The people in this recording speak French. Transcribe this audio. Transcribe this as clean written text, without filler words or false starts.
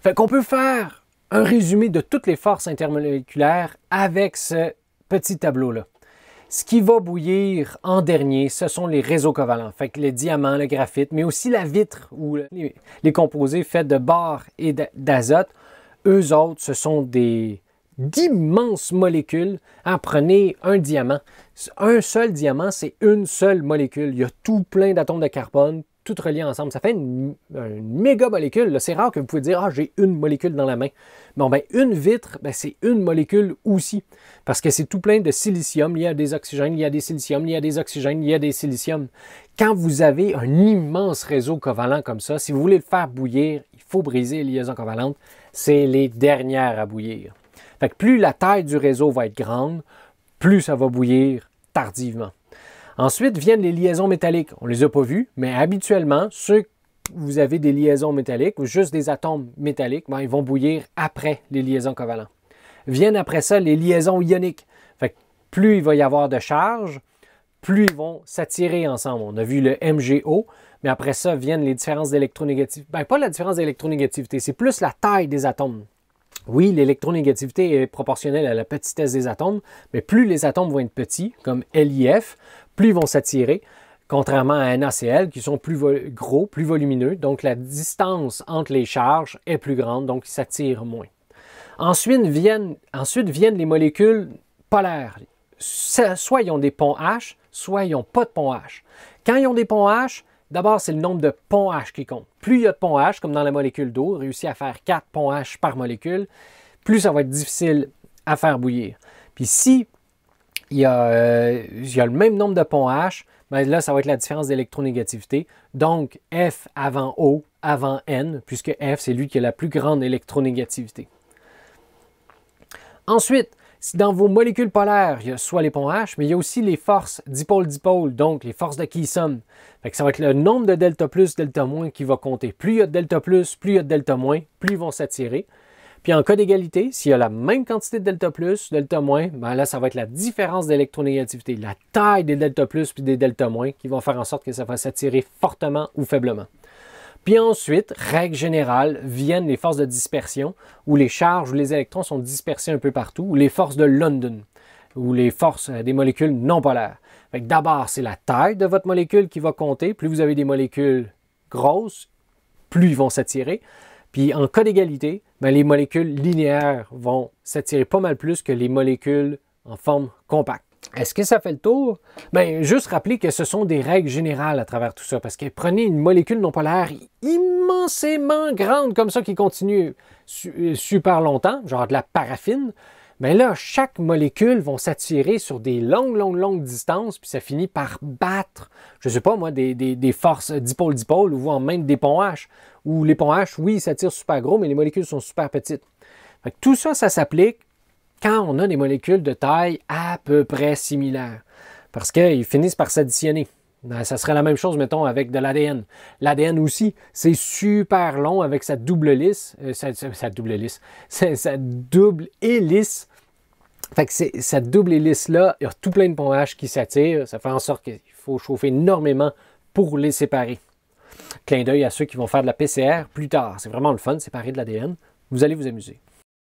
Fait qu'on peut faire un résumé de toutes les forces intermoléculaires avec ce petit tableau-là. Ce qui va bouillir en dernier, ce sont les réseaux covalents. Fait que le diamant, le graphite, mais aussi la vitre ou les composés faits de bar et d'azote. Eux autres, ce sont d'immenses molécules. Prenez un diamant. Un seul diamant, c'est une seule molécule. Il y a tout plein d'atomes de carbone, tout reliés ensemble. Ça fait une méga molécule. C'est rare que vous pouvez dire « Ah, j'ai une molécule dans la main ». Bon, ben une vitre, ben, c'est une molécule aussi. Parce que c'est tout plein de silicium. Il y a des oxygènes, il y a des silicium, il y a des oxygènes, il y a des silicium. Quand vous avez un immense réseau covalent comme ça, si vous voulez le faire bouillir, il faut briser les liaisons covalentes. C'est les dernières à bouillir. Fait que plus la taille du réseau va être grande, plus ça va bouillir tardivement. Ensuite viennent les liaisons métalliques. On ne les a pas vues, mais habituellement, ceux que vous avez des liaisons métalliques ou juste des atomes métalliques, ben, ils vont bouillir après les liaisons covalentes. Viennent après ça les liaisons ioniques. Fait que plus il va y avoir de charge, plus ils vont s'attirer ensemble. On a vu le MgO, mais après ça viennent les différences d'électronégativité. Ben, pas la différence d'électronégativité, c'est plus la taille des atomes. Oui, l'électronégativité est proportionnelle à la petitesse des atomes, mais plus les atomes vont être petits, comme LIF, plus ils vont s'attirer, contrairement à NaCl, qui sont plus gros, plus volumineux. Donc, la distance entre les charges est plus grande, donc ils s'attirent moins. Ensuite viennent les molécules polaires. Soit ils ont des ponts H, soit ils n'ont pas de ponts H. Quand ils ont des ponts H, d'abord, c'est le nombre de ponts H qui compte. Plus il y a de ponts H, comme dans la molécule d'eau, réussit à faire 4 ponts H par molécule, plus ça va être difficile à faire bouillir. Puis si il y a le même nombre de ponts H, bien là, ça va être la différence d'électronégativité. Donc, F avant O, avant N, puisque F, c'est lui qui a la plus grande électronégativité. Ensuite, si dans vos molécules polaires, il y a soit les ponts H, mais il y a aussi les forces dipôle-dipôle, donc les forces de Keeson. Fait que ça va être le nombre de delta plus, delta moins qui va compter. Plus il y a de delta plus, plus il y a de delta moins, plus ils vont s'attirer. Puis en cas d'égalité, s'il y a la même quantité de delta plus, delta moins, ben là, ça va être la différence d'électronégativité, la taille des delta plus puis des delta moins qui vont faire en sorte que ça va s'attirer fortement ou faiblement. Puis ensuite, règle générale, viennent les forces de dispersion, où les charges ou les électrons sont dispersés un peu partout, ou les forces de London, ou les forces des molécules non polaires. D'abord, c'est la taille de votre molécule qui va compter. Plus vous avez des molécules grosses, plus ils vont s'attirer. Puis en cas d'égalité, ben, les molécules linéaires vont s'attirer pas mal plus que les molécules en forme compacte. Est-ce que ça fait le tour? Bien, juste rappeler que ce sont des règles générales à travers tout ça, parce que prenez une molécule non polaire immensément grande comme ça qui continue super longtemps, genre de la paraffine, bien là, chaque molécule va s'attirer sur des longues distances, puis ça finit par battre, je ne sais pas moi, des forces dipôle-dipôle, ou voire même des ponts H, où les ponts H, oui, ils s'attirent super gros, mais les molécules sont super petites. Fait que tout ça, ça s'applique quand on a des molécules de taille à peu près similaire, parce qu'ils finissent par s'additionner. Ça serait la même chose, mettons, avec de l'ADN. L'ADN aussi, c'est super long avec sa double hélice. Sa double hélice. Fait que cette double hélice-là, il y a tout plein de ponts H qui s'attirent. Ça fait en sorte qu'il faut chauffer énormément pour les séparer. Clin d'œil à ceux qui vont faire de la PCR plus tard. C'est vraiment le fun, séparer de l'ADN. Vous allez vous amuser.